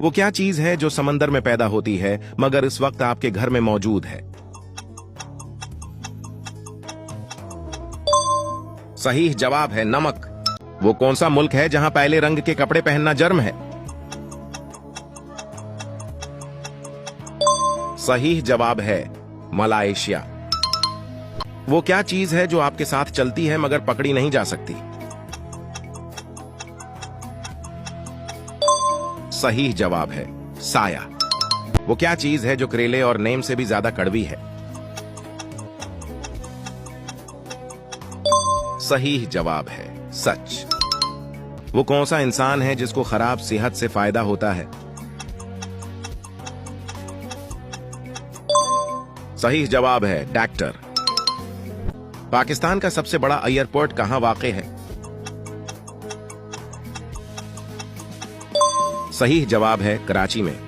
वो क्या चीज है जो समंदर में पैदा होती है मगर इस वक्त आपके घर में मौजूद है? सही जवाब है नमक। वो कौन सा मुल्क है जहां पहले रंग के कपड़े पहनना जुर्म है? सही जवाब है मलाइशिया। वो क्या चीज है जो आपके साथ चलती है मगर पकड़ी नहीं जा सकती? सही जवाब है साया। वो क्या चीज है जो करेले और नीम से भी ज्यादा कड़वी है? सही जवाब है सच। वो कौन सा इंसान है जिसको खराब सेहत से फायदा होता है? सही जवाब है डॉक्टर। पाकिस्तान का सबसे बड़ा एयरपोर्ट कहां वाक़े है? सही जवाब है कराची में।